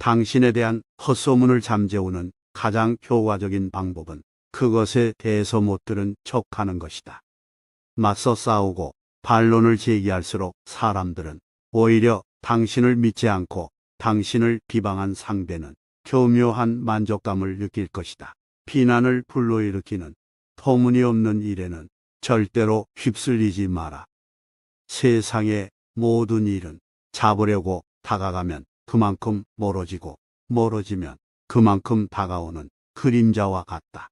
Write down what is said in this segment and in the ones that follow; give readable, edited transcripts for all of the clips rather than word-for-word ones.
당신에 대한 헛소문을 잠재우는 가장 효과적인 방법은 그것에 대해서 못 들은 척하는 것이다. 맞서 싸우고 반론을 제기할수록 사람들은 오히려 당신을 믿지 않고 당신을 비방한 상대는 교묘한 만족감을 느낄 것이다. 비난을 불러일으키는 터무니없는 일에는 절대로 휩쓸리지 마라. 세상의 모든 일은 잡으려고 다가가면 그만큼 멀어지고 멀어지면 그만큼 다가오는 그림자와 같다.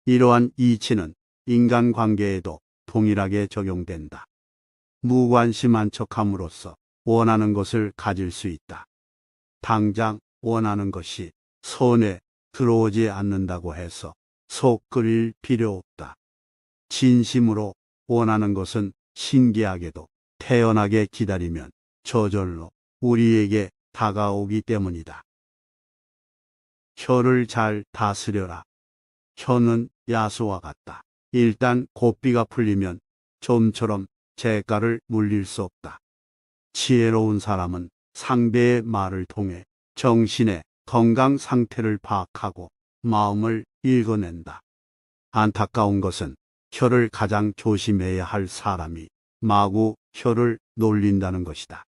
이러한 이치는 인간관계에도 동일하게 적용된다. 무관심한 척함으로써 원하는 것을 가질 수 있다. 당장 원하는 것이 손에 들어오지 않는다고 해서 속 끓일 필요 없다. 진심으로 원하는 것은 신기하게도 태연하게 기다리면 저절로 우리에게 다가오기 때문이다. 혀를 잘 다스려라. 혀는 야수와 같다. 일단 고삐가 풀리면 좀처럼 잿가를 물릴 수 없다. 지혜로운 사람은 상대의 말을 통해 정신의 건강 상태를 파악하고 마음을 읽어낸다. 안타까운 것은 혀를 가장 조심해야 할 사람이 마구 혀를 놀린다는 것이다.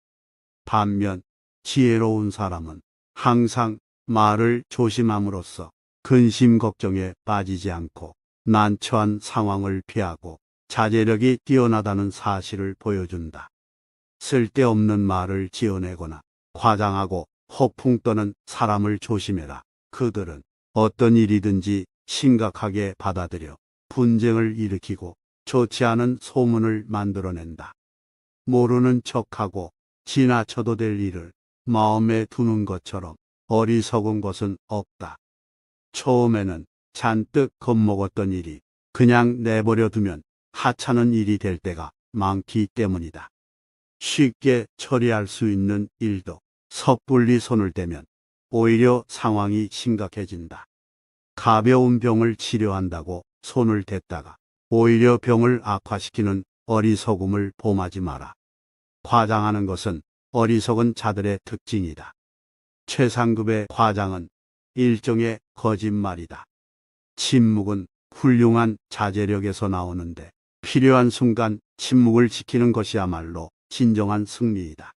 반면 지혜로운 사람은 항상 말을 조심함으로써 근심 걱정에 빠지지 않고 난처한 상황을 피하고 자제력이 뛰어나다는 사실을 보여준다. 쓸데없는 말을 지어내거나 과장하고 허풍 떠는 사람을 조심해라. 그들은 어떤 일이든지 심각하게 받아들여 분쟁을 일으키고 좋지 않은 소문을 만들어낸다. 모르는 척하고 지나쳐도 될 일을 마음에 두는 것처럼 어리석은 것은 없다. 처음에는 잔뜩 겁먹었던 일이 그냥 내버려 두면 하찮은 일이 될 때가 많기 때문이다. 쉽게 처리할 수 있는 일도 섣불리 손을 대면 오히려 상황이 심각해진다. 가벼운 병을 치료한다고 손을 댔다가 오히려 병을 악화시키는 어리석음을 범하지 마라. 과장하는 것은 어리석은 자들의 특징이다. 최상급의 과장은 일종의 거짓말이다. 침묵은 훌륭한 자제력에서 나오는데 필요한 순간 침묵을 지키는 것이야말로 진정한 승리이다.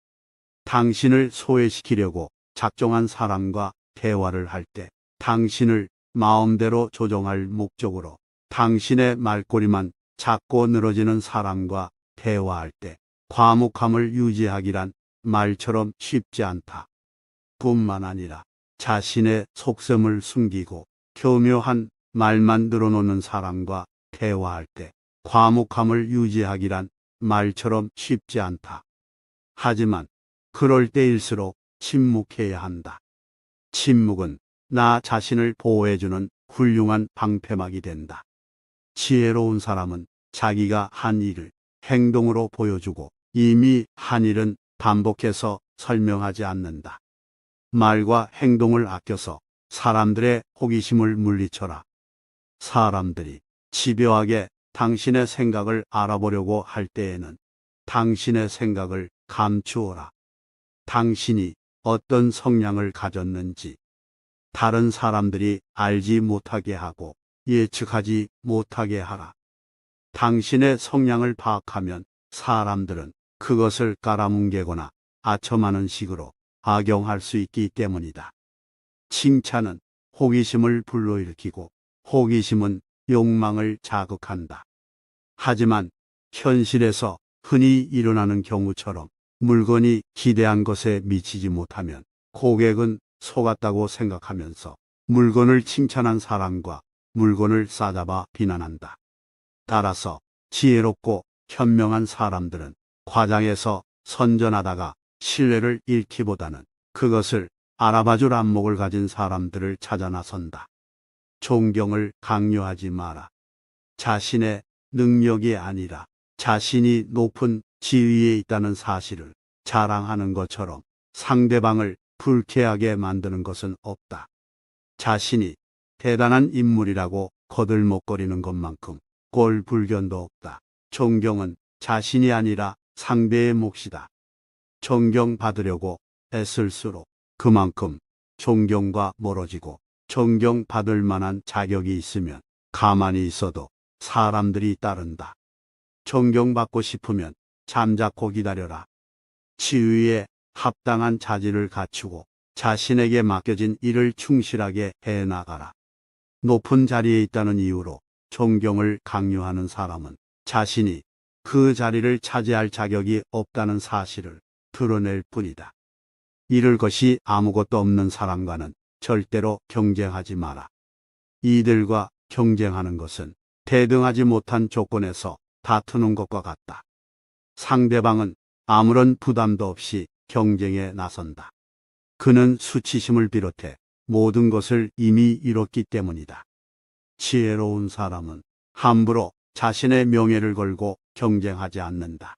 당신을 소외시키려고 작정한 사람과 대화를 할 때 당신을 마음대로 조종할 목적으로 당신의 말꼬리만 잡고 늘어지는 사람과 대화할 때 과묵함을 유지하기란 말처럼 쉽지 않다. 뿐만 아니라 자신의 속셈을 숨기고 교묘한 말만 늘어놓는 사람과 대화할 때 과묵함을 유지하기란 말처럼 쉽지 않다. 하지만 그럴 때일수록 침묵해야 한다. 침묵은 나 자신을 보호해주는 훌륭한 방패막이 된다. 지혜로운 사람은 자기가 한 일을 행동으로 보여주고 이미 한 일은 반복해서 설명하지 않는다. 말과 행동을 아껴서 사람들의 호기심을 물리쳐라. 사람들이 집요하게 당신의 생각을 알아보려고 할 때에는 당신의 생각을 감추어라. 당신이 어떤 성향을 가졌는지 다른 사람들이 알지 못하게 하고 예측하지 못하게 하라. 당신의 성향을 파악하면 사람들은 그것을 깔아뭉개거나 아첨하는 식으로 악용할 수 있기 때문이다. 칭찬은 호기심을 불러일으키고 호기심은 욕망을 자극한다. 하지만 현실에서 흔히 일어나는 경우처럼 물건이 기대한 것에 미치지 못하면 고객은 속았다고 생각하면서 물건을 칭찬한 사람과 물건을 싸잡아 비난한다. 따라서 지혜롭고 현명한 사람들은 과장해서 선전하다가 신뢰를 잃기보다는 그것을 알아봐줄 안목을 가진 사람들을 찾아 나선다. 존경을 강요하지 마라. 자신의 능력이 아니라 자신이 높은 지위에 있다는 사실을 자랑하는 것처럼 상대방을 불쾌하게 만드는 것은 없다. 자신이 대단한 인물이라고 거들먹거리는 것만큼 꼴불견도 없다. 존경은 자신이 아니라 상대의 몫이다. 존경받으려고 애쓸수록 그만큼 존경과 멀어지고 존경받을 만한 자격이 있으면 가만히 있어도 사람들이 따른다. 존경받고 싶으면 잠자코 기다려라. 지위에 합당한 자질을 갖추고 자신에게 맡겨진 일을 충실하게 해나가라. 높은 자리에 있다는 이유로 존경을 강요하는 사람은 자신이 그 자리를 차지할 자격이 없다는 사실을 드러낼 뿐이다. 이룰 것이 아무것도 없는 사람과는 절대로 경쟁하지 마라. 이들과 경쟁하는 것은 대등하지 못한 조건에서 다투는 것과 같다. 상대방은 아무런 부담도 없이 경쟁에 나선다. 그는 수치심을 비롯해 모든 것을 이미 이뤘기 때문이다. 지혜로운 사람은 함부로 자신의 명예를 걸고 경쟁하지 않는다.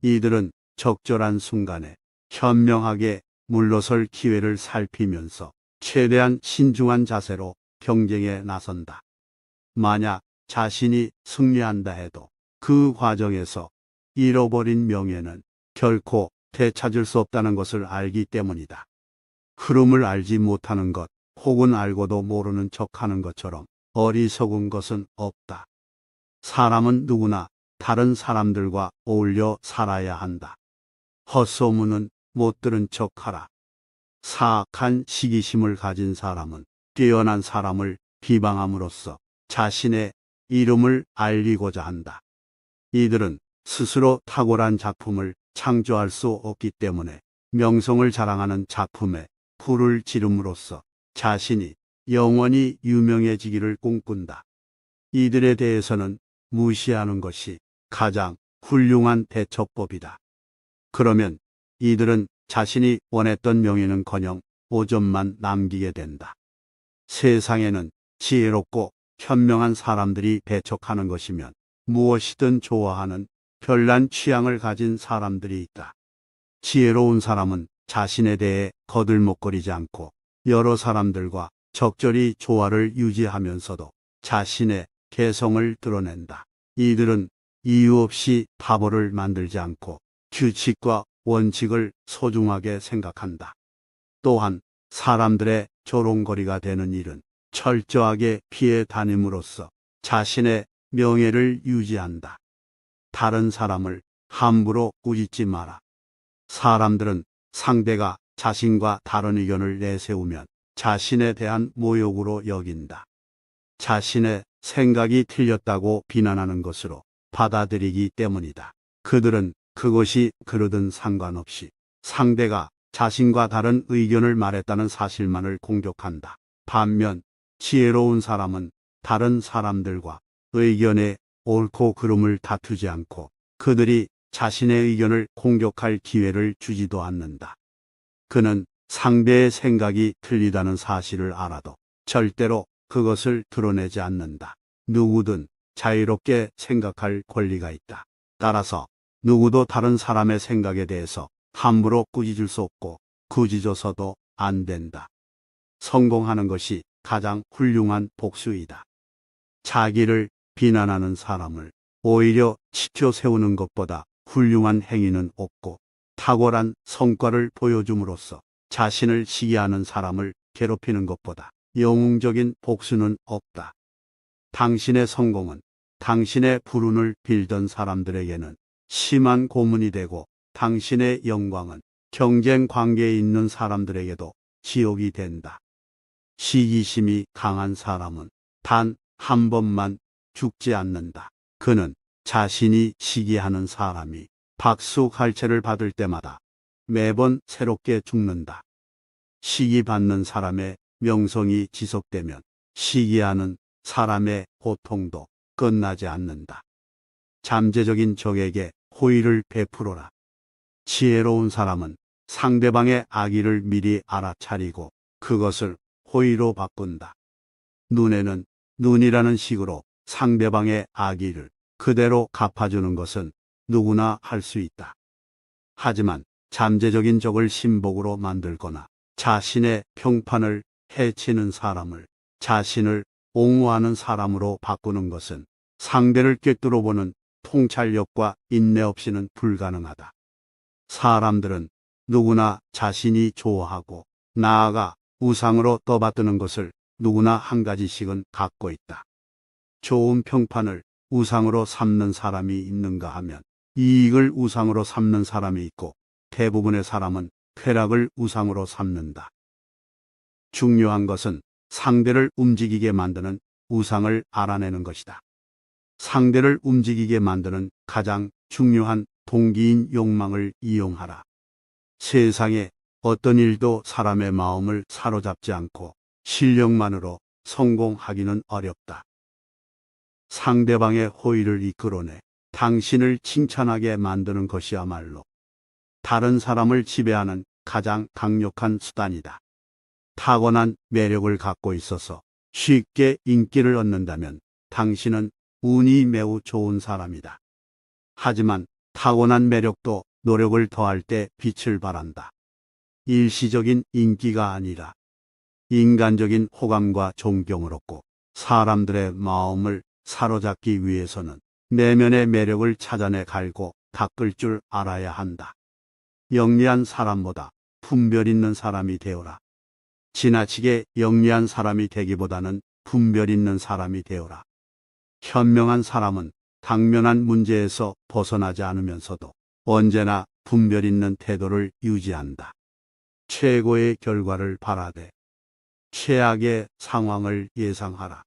이들은 적절한 순간에 현명하게 물러설 기회를 살피면서 최대한 신중한 자세로 경쟁에 나선다. 만약 자신이 승리한다 해도 그 과정에서 잃어버린 명예는 결코 되찾을 수 없다는 것을 알기 때문이다. 흐름을 알지 못하는 것, 혹은 알고도 모르는 척하는 것처럼 어리석은 것은 없다. 사람은 누구나 다른 사람들과 어울려 살아야 한다. 헛소문은 못 들은 척하라. 사악한 시기심을 가진 사람은 뛰어난 사람을 비방함으로써 자신의 이름을 알리고자 한다. 이들은 스스로 탁월한 작품을 창조할 수 없기 때문에 명성을 자랑하는 작품에 불을 지름으로써 자신이 영원히 유명해지기를 꿈꾼다. 이들에 대해서는 무시하는 것이 가장 훌륭한 대처법이다. 그러면 이들은 자신이 원했던 명예는커녕 오점만 남기게 된다. 세상에는 지혜롭고 현명한 사람들이 배척하는 것이면 무엇이든 좋아하는 별난 취향을 가진 사람들이 있다. 지혜로운 사람은 자신에 대해 거들먹거리지 않고 여러 사람들과 적절히 조화를 유지하면서도 자신의 개성을 드러낸다. 이들은 이유 없이 바보를 만들지 않고 규칙과 원칙을 소중하게 생각한다. 또한 사람들의 조롱거리가 되는 일은 철저하게 피해 다님으로써 자신의 명예를 유지한다. 다른 사람을 함부로 꾸짖지 마라. 사람들은 상대가 자신과 다른 의견을 내세우면 자신에 대한 모욕으로 여긴다. 자신의 생각이 틀렸다고 비난하는 것으로 받아들이기 때문이다. 그들은 그것이 그러든 상관없이 상대가 자신과 다른 의견을 말했다는 사실만을 공격한다. 반면 지혜로운 사람은 다른 사람들과 의견의 옳고 그름을 다투지 않고 그들이 자신의 의견을 공격할 기회를 주지도 않는다. 그는 상대의 생각이 틀리다는 사실을 알아도 절대로 그것을 드러내지 않는다. 누구든 자유롭게 생각할 권리가 있다. 따라서 누구도 다른 사람의 생각에 대해서 함부로 꾸짖을 수 없고 꾸짖어서도 안 된다. 성공하는 것이 가장 훌륭한 복수이다. 자기를 비난하는 사람을 오히려 치켜 세우는 것보다 훌륭한 행위는 없고 탁월한 성과를 보여줌으로써 자신을 시기하는 사람을 괴롭히는 것보다 영웅적인 복수는 없다. 당신의 성공은 당신의 불운을 빌던 사람들에게는 심한 고문이 되고 당신의 영광은 경쟁 관계에 있는 사람들에게도 지옥이 된다. 시기심이 강한 사람은 단 한 번만 죽지 않는다. 그는 자신이 시기하는 사람이 박수갈채를 받을 때마다 매번 새롭게 죽는다. 시기받는 사람의 명성이 지속되면 시기하는 사람의 고통도 끝나지 않는다. 잠재적인 적에게 호의를 베풀어라. 지혜로운 사람은 상대방의 악의를 미리 알아차리고 그것을 호의로 바꾼다. 눈에는 눈이라는 식으로 상대방의 악의를 그대로 갚아주는 것은 누구나 할 수 있다. 하지만 잠재적인 적을 신복으로 만들거나 자신의 평판을 해치는 사람을 자신을 옹호하는 사람으로 바꾸는 것은 상대를 꿰뚫어 보는 통찰력과 인내 없이는 불가능하다. 사람들은 누구나 자신이 좋아하고 나아가 우상으로 떠받드는 것을 누구나 한 가지씩은 갖고 있다. 좋은 평판을 우상으로 삼는 사람이 있는가 하면 이익을 우상으로 삼는 사람이 있고 대부분의 사람은 쾌락을 우상으로 삼는다. 중요한 것은 상대를 움직이게 만드는 우상을 알아내는 것이다. 상대를 움직이게 만드는 가장 중요한 동기인 욕망을 이용하라. 세상에 어떤 일도 사람의 마음을 사로잡지 않고 실력만으로 성공하기는 어렵다. 상대방의 호의를 이끌어내 당신을 칭찬하게 만드는 것이야말로 다른 사람을 지배하는 가장 강력한 수단이다. 타고난 매력을 갖고 있어서 쉽게 인기를 얻는다면 당신은 운이 매우 좋은 사람이다. 하지만 타고난 매력도 노력을 더할 때 빛을 발한다. 일시적인 인기가 아니라 인간적인 호감과 존경을 얻고 사람들의 마음을 사로잡기 위해서는 내면의 매력을 찾아내 갈고 닦을 줄 알아야 한다. 영리한 사람보다 분별 있는 사람이 되어라. 지나치게 영리한 사람이 되기보다는 분별 있는 사람이 되어라. 현명한 사람은 당면한 문제에서 벗어나지 않으면서도 언제나 분별 있는 태도를 유지한다. 최고의 결과를 바라되 최악의 상황을 예상하라.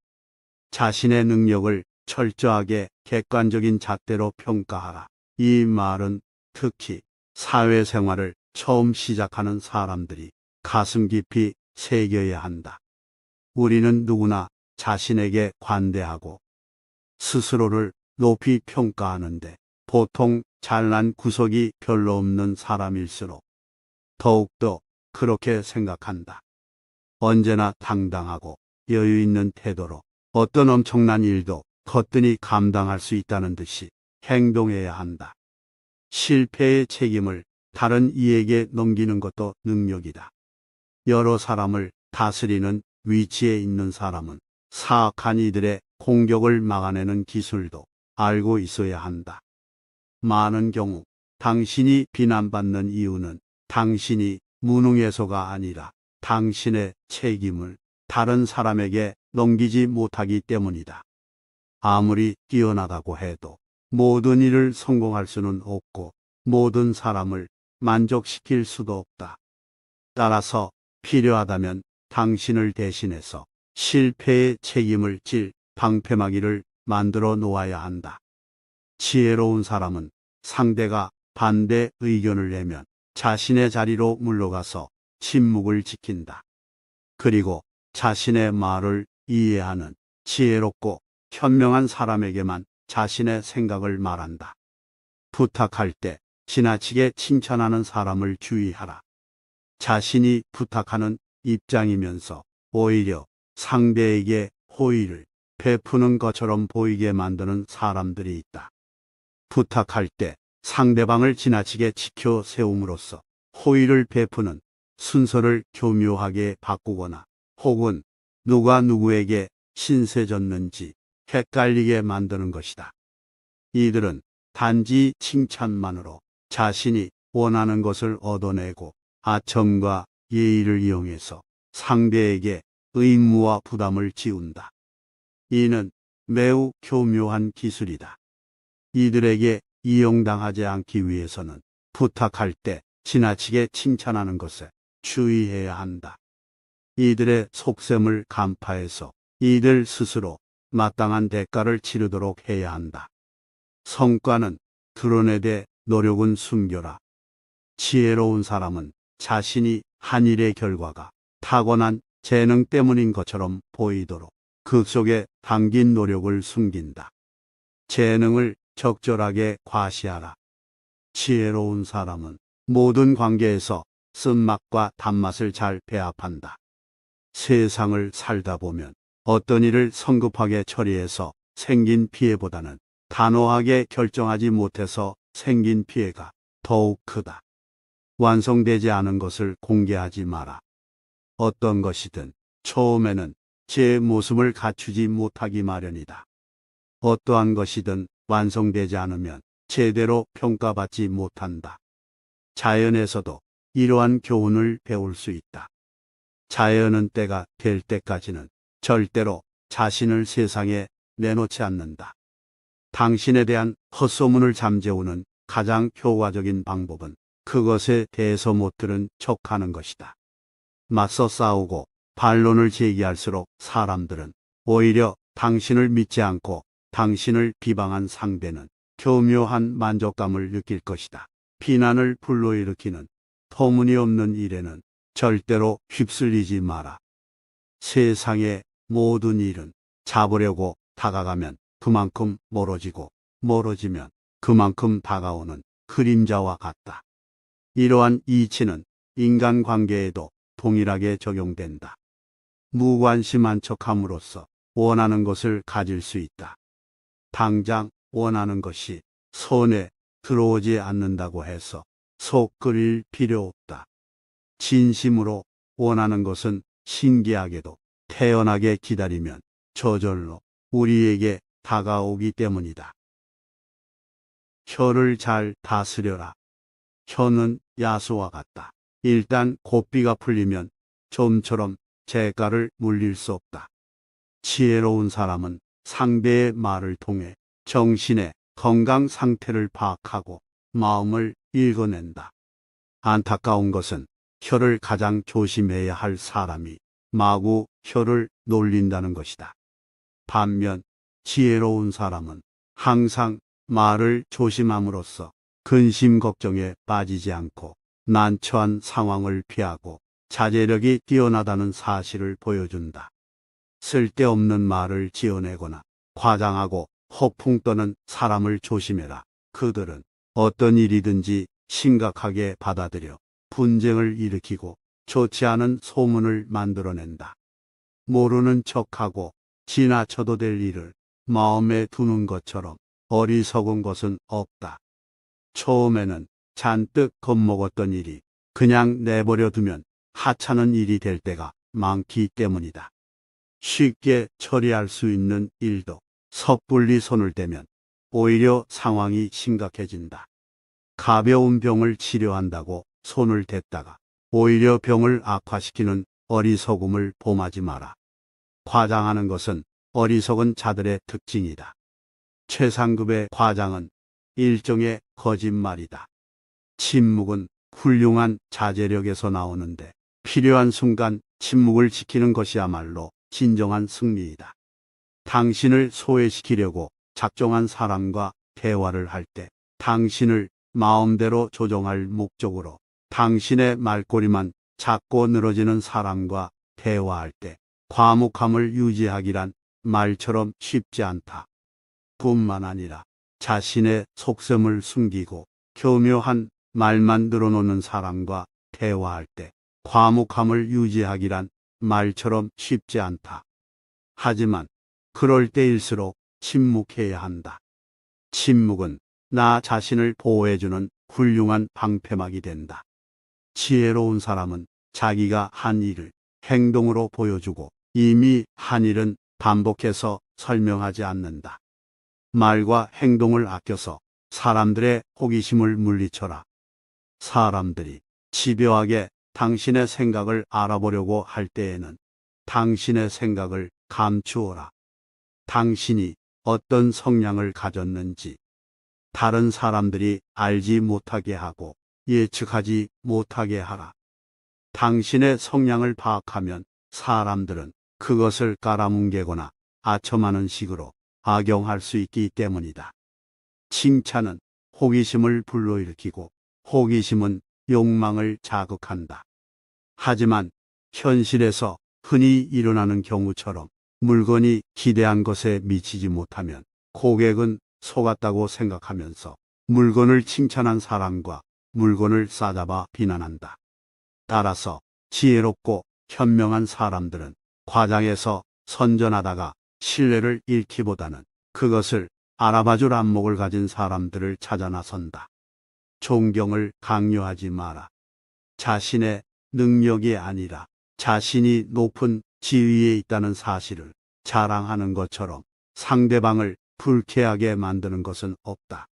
자신의 능력을 철저하게 객관적인 잣대로 평가하라. 이 말은 특히 사회생활을 처음 시작하는 사람들이 가슴 깊이 새겨야 한다. 우리는 누구나 자신에게 관대하고 스스로를 높이 평가하는데 보통 잘난 구석이 별로 없는 사람일수록 더욱더 그렇게 생각한다. 언제나 당당하고 여유 있는 태도로 어떤 엄청난 일도 거뜬히 감당할 수 있다는 듯이 행동해야 한다. 실패의 책임을 다른 이에게 넘기는 것도 능력이다. 여러 사람을 다스리는 위치에 있는 사람은 사악한 이들의 공격을 막아내는 기술도 알고 있어야 한다. 많은 경우 당신이 비난받는 이유는 당신이 무능해서가 아니라 당신의 책임을 다른 사람에게 넘기지 못하기 때문이다. 아무리 뛰어나다고 해도 모든 일을 성공할 수는 없고 모든 사람을 만족시킬 수도 없다. 따라서 필요하다면 당신을 대신해서 실패의 책임을 질 방패막이를 만들어 놓아야 한다. 지혜로운 사람은 상대가 반대 의견을 내면 자신의 자리로 물러가서 침묵을 지킨다. 그리고 자신의 말을 이해하는 지혜롭고 현명한 사람에게만 자신의 생각을 말한다. 부탁할 때 지나치게 칭찬하는 사람을 주의하라. 자신이 부탁하는 입장이면서 오히려 상대에게 호의를 베푸는 것처럼 보이게 만드는 사람들이 있다. 부탁할 때 상대방을 지나치게 지켜 세움으로써 호의를 베푸는 순서를 교묘하게 바꾸거나 혹은 누가 누구에게 신세졌는지 헷갈리게 만드는 것이다. 이들은 단지 칭찬만으로 자신이 원하는 것을 얻어내고 아첨과 예의를 이용해서 상대에게 의무와 부담을 지운다. 이는 매우 교묘한 기술이다. 이들에게 이용당하지 않기 위해서는 부탁할 때 지나치게 칭찬하는 것에 주의해야 한다. 이들의 속셈을 간파해서 이들 스스로 마땅한 대가를 치르도록 해야 한다. 성과는 드러내되 노력은 숨겨라. 지혜로운 사람은 자신이 한 일의 결과가 타고난 재능 때문인 것처럼 보이도록 그 속에 담긴 노력을 숨긴다. 재능을 적절하게 과시하라. 지혜로운 사람은 모든 관계에서 쓴맛과 단맛을 잘 배합한다. 세상을 살다 보면 어떤 일을 성급하게 처리해서 생긴 피해보다는 단호하게 결정하지 못해서 생긴 피해가 더욱 크다. 완성되지 않은 것을 공개하지 마라. 어떤 것이든 처음에는 제 모습을 갖추지 못하기 마련이다. 어떠한 것이든 완성되지 않으면 제대로 평가받지 못한다. 자연에서도 이러한 교훈을 배울 수 있다. 자연은 때가 될 때까지는 절대로 자신을 세상에 내놓지 않는다. 당신에 대한 헛소문을 잠재우는 가장 효과적인 방법은 그것에 대해서 못 들은 척하는 것이다. 맞서 싸우고 반론을 제기할수록 사람들은 오히려 당신을 믿지 않고 당신을 비방한 상대는 교묘한 만족감을 느낄 것이다. 비난을 불러일으키는 터무니없는 일에는 절대로 휩쓸리지 마라. 세상의 모든 일은 잡으려고 다가가면 그만큼 멀어지고 멀어지면 그만큼 다가오는 그림자와 같다. 이러한 이치는 인간관계에도 동일하게 적용된다. 무관심한 척함으로써 원하는 것을 가질 수 있다. 당장 원하는 것이 손에 들어오지 않는다고 해서 속 끓일 필요 없다. 진심으로 원하는 것은 신기하게도 태연하게 기다리면 저절로 우리에게 다가오기 때문이다. 혀를 잘 다스려라. 혀는 야수와 같다. 일단 고삐가 풀리면 좀처럼 재갈을 물릴 수 없다. 지혜로운 사람은 상대의 말을 통해 정신의 건강 상태를 파악하고 마음을 읽어낸다. 안타까운 것은 혀를 가장 조심해야 할 사람이 마구 혀를 놀린다는 것이다. 반면 지혜로운 사람은 항상 말을 조심함으로써 근심 걱정에 빠지지 않고 난처한 상황을 피하고 자제력이 뛰어나다는 사실을 보여준다. 쓸데없는 말을 지어내거나 과장하고 허풍 떠는 사람을 조심해라. 그들은 어떤 일이든지 심각하게 받아들여 분쟁을 일으키고 좋지 않은 소문을 만들어낸다. 모르는 척하고 지나쳐도 될 일을 마음에 두는 것처럼 어리석은 것은 없다. 처음에는 잔뜩 겁먹었던 일이 그냥 내버려 두면 하찮은 일이 될 때가 많기 때문이다. 쉽게 처리할 수 있는 일도 섣불리 손을 대면 오히려 상황이 심각해진다. 가벼운 병을 치료한다고 손을 댔다가 오히려 병을 악화시키는 어리석음을 범하지 마라. 과장하는 것은 어리석은 자들의 특징이다. 최상급의 과장은 일종의 거짓말이다. 침묵은 훌륭한 자제력에서 나오는데 필요한 순간 침묵을 지키는 것이야말로 진정한 승리이다. 당신을 소외시키려고 작정한 사람과 대화를 할 때 당신을 마음대로 조종할 목적으로 당신의 말꼬리만 잡고 늘어지는 사람과 대화할 때 과묵함을 유지하기란 말처럼 쉽지 않다. 뿐만 아니라 자신의 속셈을 숨기고 교묘한 말만 늘어놓는 사람과 대화할 때 과묵함을 유지하기란 말처럼 쉽지 않다. 하지만 그럴 때일수록 침묵해야 한다. 침묵은 나 자신을 보호해주는 훌륭한 방패막이 된다. 지혜로운 사람은 자기가 한 일을 행동으로 보여주고 이미 한 일은 반복해서 설명하지 않는다. 말과 행동을 아껴서 사람들의 호기심을 물리쳐라. 사람들이 집요하게 당신의 생각을 알아보려고 할 때에는 당신의 생각을 감추어라. 당신이 어떤 성향을 가졌는지 다른 사람들이 알지 못하게 하고 예측하지 못하게 하라. 당신의 성향을 파악하면 사람들은 그것을 깔아뭉개거나 아첨하는 식으로 악용할 수 있기 때문이다. 칭찬은 호기심을 불러일으키고 호기심은 욕망을 자극한다. 하지만 현실에서 흔히 일어나는 경우처럼 물건이 기대한 것에 미치지 못하면 고객은 속았다고 생각하면서 물건을 칭찬한 사람과 물건을 싸잡아 비난한다. 따라서 지혜롭고 현명한 사람들은 과장해서 선전하다가 신뢰를 잃기보다는 그것을 알아봐줄 안목을 가진 사람들을 찾아 나선다. 존경을 강요하지 마라. 자신의 능력이 아니라 자신이 높은 지위에 있다는 사실을 자랑하는 것처럼 상대방을 불쾌하게 만드는 것은 없다.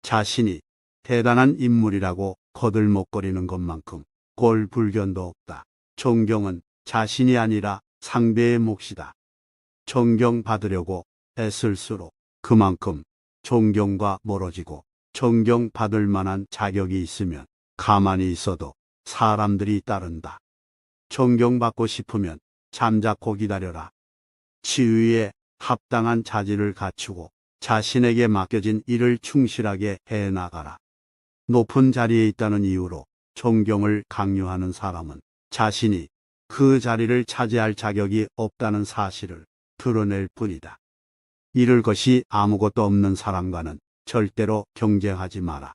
자신이 대단한 인물이라고 거들먹거리는 것만큼 꼴불견도 없다. 존경은 자신이 아니라 상대의 몫이다. 존경받으려고 애쓸수록 그만큼 존경과 멀어지고, 존경받을 만한 자격이 있으면 가만히 있어도 사람들이 따른다. 존경받고 싶으면 잠자코 기다려라. 지위에 합당한 자질을 갖추고 자신에게 맡겨진 일을 충실하게 해나가라. 높은 자리에 있다는 이유로 존경을 강요하는 사람은 자신이 그 자리를 차지할 자격이 없다는 사실을 드러낼 뿐이다. 이룰 것이 아무것도 없는 사람과는 절대로 경쟁하지 마라.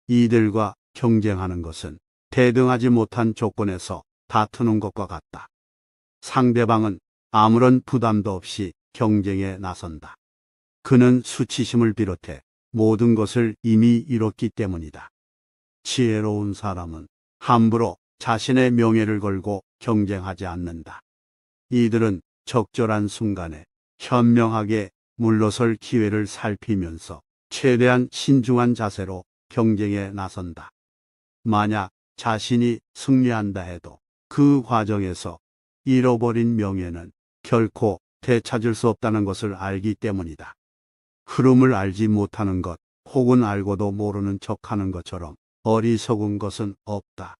이들과 경쟁하는 것은 대등하지 못한 조건에서 다투는 것과 같다. 상대방은 아무런 부담도 없이 경쟁에 나선다. 그는 수치심을 비롯해 모든 것을 이미 이뤘기 때문이다. 지혜로운 사람은 함부로 자신의 명예를 걸고 경쟁하지 않는다. 이들은 적절한 순간에 현명하게 물러설 기회를 살피면서 최대한 신중한 자세로 경쟁에 나선다. 만약 자신이 승리한다 해도 그 과정에서 잃어버린 명예는 결코 되찾을 수 없다는 것을 알기 때문이다. 흐름을 알지 못하는 것, 혹은 알고도 모르는 척하는 것처럼 어리석은 것은 없다.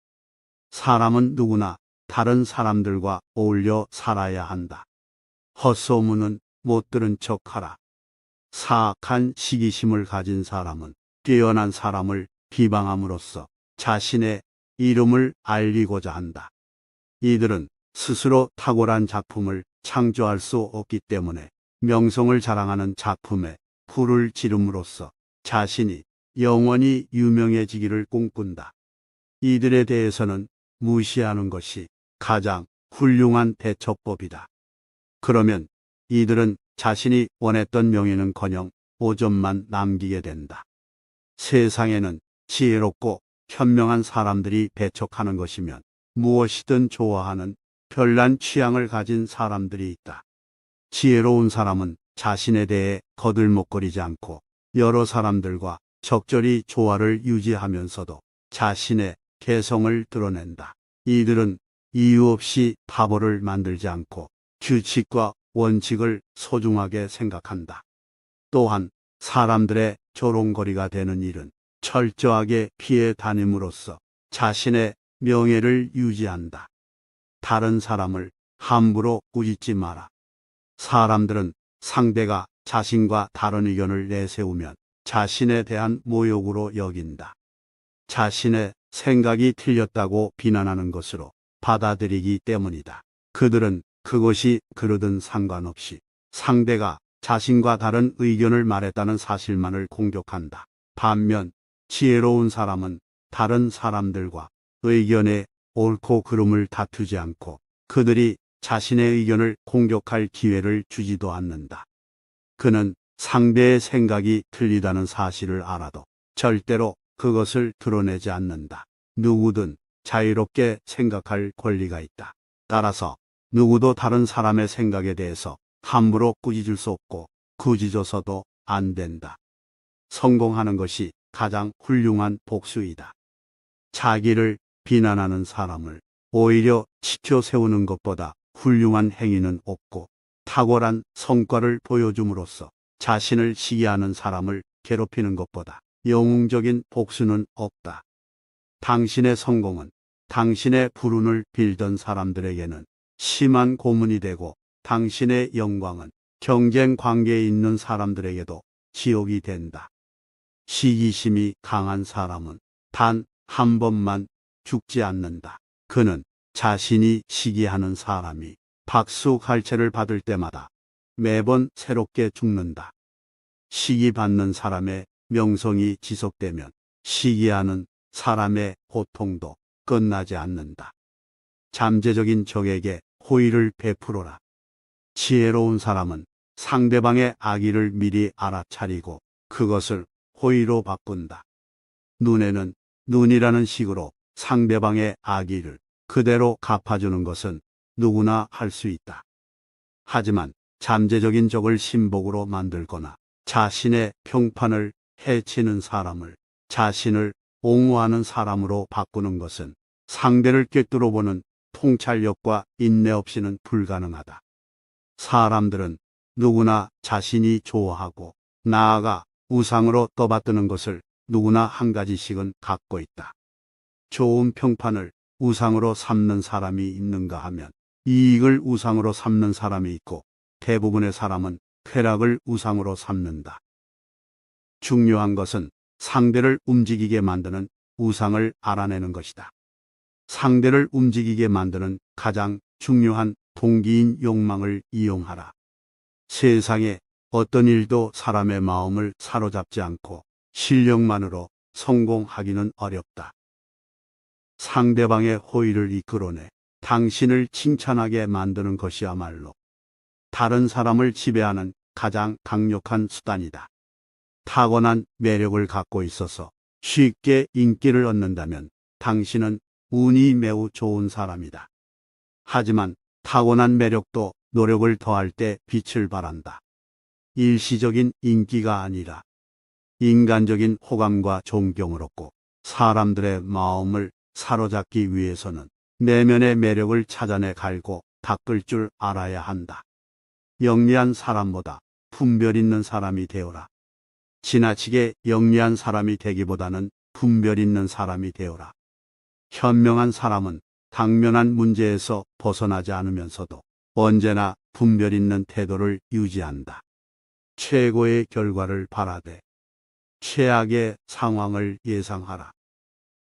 사람은 누구나 다른 사람들과 어울려 살아야 한다. 헛소문은 못 들은 척하라. 사악한 시기심을 가진 사람은 뛰어난 사람을 비방함으로써 자신의 이름을 알리고자 한다. 이들은 스스로 탁월한 작품을 창조할 수 없기 때문에 명성을 자랑하는 작품에 불을 지름으로써 자신이 영원히 유명해지기를 꿈꾼다. 이들에 대해서는 무시하는 것이 가장 훌륭한 대처법이다. 그러면 이들은 자신이 원했던 명예는커녕 오점만 남기게 된다. 세상에는 지혜롭고 현명한 사람들이 배척하는 것이면 무엇이든 좋아하는 별난 취향을 가진 사람들이 있다. 지혜로운 사람은 자신에 대해 거들먹거리지 않고 여러 사람들과 적절히 조화를 유지하면서도 자신의 개성을 드러낸다. 이들은 이유 없이 바보를 만들지 않고 규칙과 원칙을 소중하게 생각한다. 또한 사람들의 조롱거리가 되는 일은 철저하게 피해 다님으로써 자신의 명예를 유지한다. 다른 사람을 함부로 꾸짖지 마라. 사람들은 상대가 자신과 다른 의견을 내세우면 자신에 대한 모욕으로 여긴다. 자신의 생각이 틀렸다고 비난하는 것으로 받아들이기 때문이다. 그들은 그것이 그러든 상관없이 상대가 자신과 다른 의견을 말했다는 사실만을 공격한다. 반면 지혜로운 사람은 다른 사람들과 의견의 옳고 그름을 다투지 않고 그들이 자신의 의견을 공격할 기회를 주지도 않는다. 그는 상대의 생각이 틀리다는 사실을 알아도 절대로 그것을 드러내지 않는다. 누구든 자유롭게 생각할 권리가 있다. 따라서 누구도 다른 사람의 생각에 대해서 함부로 꾸짖을 수 없고 꾸짖어서도 안 된다. 성공하는 것이 가장 훌륭한 복수이다. 자기를 비난하는 사람을 오히려 치켜 세우는 것보다 훌륭한 행위는 없고, 탁월한 성과를 보여줌으로써 자신을 시기하는 사람을 괴롭히는 것보다 영웅적인 복수는 없다. 당신의 성공은 당신의 불운을 빌던 사람들에게는 심한 고문이 되고, 당신의 영광은 경쟁 관계에 있는 사람들에게도 지옥이 된다. 시기심이 강한 사람은 단 한 번만 죽지 않는다. 그는 자신이 시기하는 사람이 박수갈채를 받을 때마다 매번 새롭게 죽는다. 시기받는 사람의 명성이 지속되면 시기하는 사람의 고통도 끝나지 않는다. 잠재적인 적에게 호의를 베풀어라. 지혜로운 사람은 상대방의 악의를 미리 알아차리고 그것을 호의로 바꾼다. 눈에는 눈이라는 식으로 상대방의 악의를 그대로 갚아주는 것은 누구나 할 수 있다. 하지만 잠재적인 적을 신복으로 만들거나 자신의 평판을 해치는 사람을 자신을 옹호하는 사람으로 바꾸는 것은 상대를 꿰뚫어 보는 통찰력과 인내 없이는 불가능하다. 사람들은 누구나 자신이 좋아하고 나아가 우상으로 떠받드는 것을 누구나 한 가지씩은 갖고 있다. 좋은 평판을 우상으로 삼는 사람이 있는가 하면 이익을 우상으로 삼는 사람이 있고 대부분의 사람은 쾌락을 우상으로 삼는다. 중요한 것은 상대를 움직이게 만드는 우상을 알아내는 것이다. 상대를 움직이게 만드는 가장 중요한 동기인 욕망을 이용하라. 세상에 어떤 일도 사람의 마음을 사로잡지 않고 실력만으로 성공하기는 어렵다. 상대방의 호의를 이끌어내 당신을 칭찬하게 만드는 것이야말로 다른 사람을 지배하는 가장 강력한 수단이다. 타고난 매력을 갖고 있어서 쉽게 인기를 얻는다면 당신은 운이 매우 좋은 사람이다. 하지만 타고난 매력도 노력을 더할 때 빛을 발한다. 일시적인 인기가 아니라 인간적인 호감과 존경을 얻고 사람들의 마음을 사로잡기 위해서는 내면의 매력을 찾아내 갈고 닦을 줄 알아야 한다. 영리한 사람보다 분별 있는 사람이 되어라. 지나치게 영리한 사람이 되기보다는 분별 있는 사람이 되어라. 현명한 사람은 당면한 문제에서 벗어나지 않으면서도 언제나 분별 있는 태도를 유지한다. 최고의 결과를 바라되 최악의 상황을 예상하라.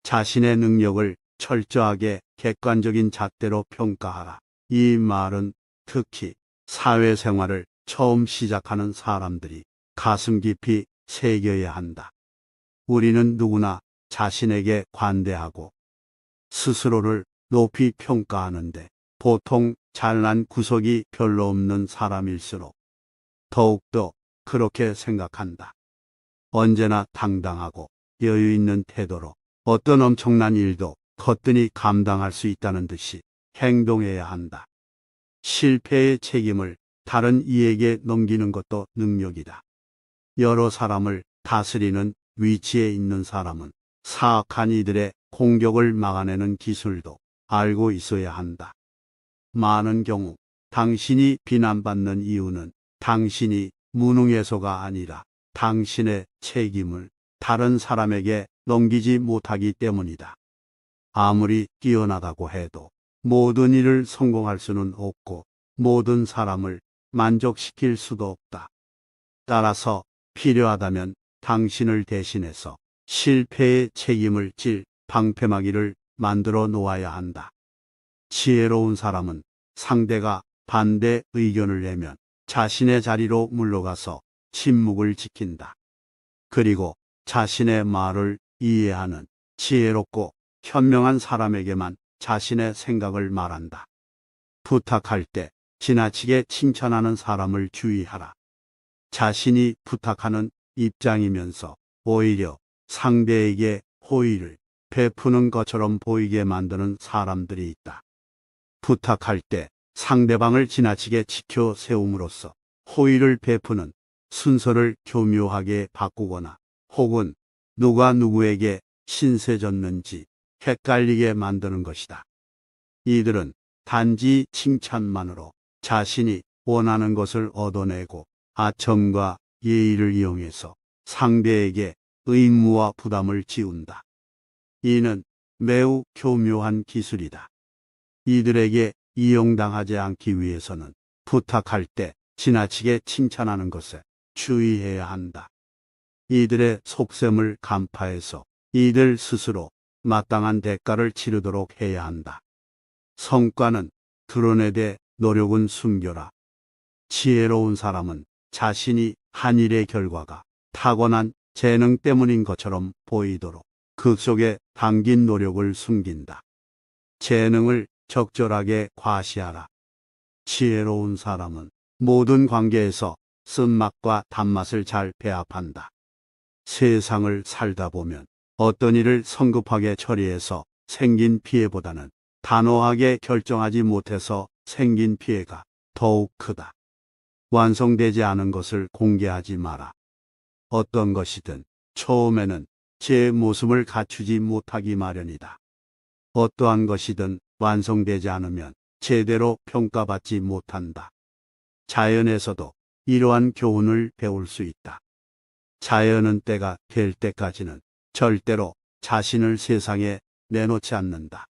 자신의 능력을 철저하게 객관적인 잣대로 평가하라. 이 말은 특히 사회생활을 처음 시작하는 사람들이 가슴 깊이 새겨야 한다. 우리는 누구나 자신에게 관대하고 스스로를 높이 평가하는데 보통 잘난 구석이 별로 없는 사람일수록 더욱더 그렇게 생각한다. 언제나 당당하고 여유 있는 태도로 어떤 엄청난 일도 거뜬히 감당할 수 있다는 듯이 행동해야 한다. 실패의 책임을 다른 이에게 넘기는 것도 능력이다. 여러 사람을 다스리는 위치에 있는 사람은 사악한 이들의 공격을 막아내는 기술도 알고 있어야 한다. 많은 경우 당신이 비난받는 이유는 당신이 무능해서가 아니라 당신의 책임을 다른 사람에게 넘기지 못하기 때문이다. 아무리 뛰어나다고 해도 모든 일을 성공할 수는 없고 모든 사람을 만족시킬 수도 없다. 따라서 필요하다면 당신을 대신해서 실패의 책임을 질 방패막이를 만들어 놓아야 한다. 지혜로운 사람은 상대가 반대 의견을 내면 자신의 자리로 물러가서 침묵을 지킨다. 그리고 자신의 말을 이해하는 지혜롭고 현명한 사람에게만 자신의 생각을 말한다. 부탁할 때 지나치게 칭찬하는 사람을 주의하라. 자신이 부탁하는 입장이면서 오히려 상대에게 호의를 베푸는 것처럼 보이게 만드는 사람들이 있다. 부탁할 때 상대방을 지나치게 지켜 세움으로써 호의를 베푸는 순서를 교묘하게 바꾸거나 혹은 누가 누구에게 신세졌는지 헷갈리게 만드는 것이다. 이들은 단지 칭찬만으로 자신이 원하는 것을 얻어내고 아첨과 예의를 이용해서 상대에게 의무와 부담을 지운다. 이는 매우 교묘한 기술이다. 이들에게 이용당하지 않기 위해서는 부탁할 때 지나치게 칭찬하는 것에 주의해야 한다. 이들의 속셈을 간파해서 이들 스스로 마땅한 대가를 치르도록 해야 한다. 성과는 드러내되 노력은 숨겨라. 지혜로운 사람은 자신이 한 일의 결과가 타고난 재능 때문인 것처럼 보이도록 그 속에 담긴 노력을 숨긴다. 재능을 적절하게 과시하라. 지혜로운 사람은 모든 관계에서 쓴맛과 단맛을 잘 배합한다. 세상을 살다 보면 어떤 일을 성급하게 처리해서 생긴 피해보다는 단호하게 결정하지 못해서 생긴 피해가 더욱 크다. 완성되지 않은 것을 공개하지 마라. 어떤 것이든 처음에는 제 모습을 갖추지 못하기 마련이다. 어떠한 것이든 완성되지 않으면 제대로 평가받지 못한다. 자연에서도 이러한 교훈을 배울 수 있다. 자연은 때가 될 때까지는 절대로 자신을 세상에 내놓지 않는다.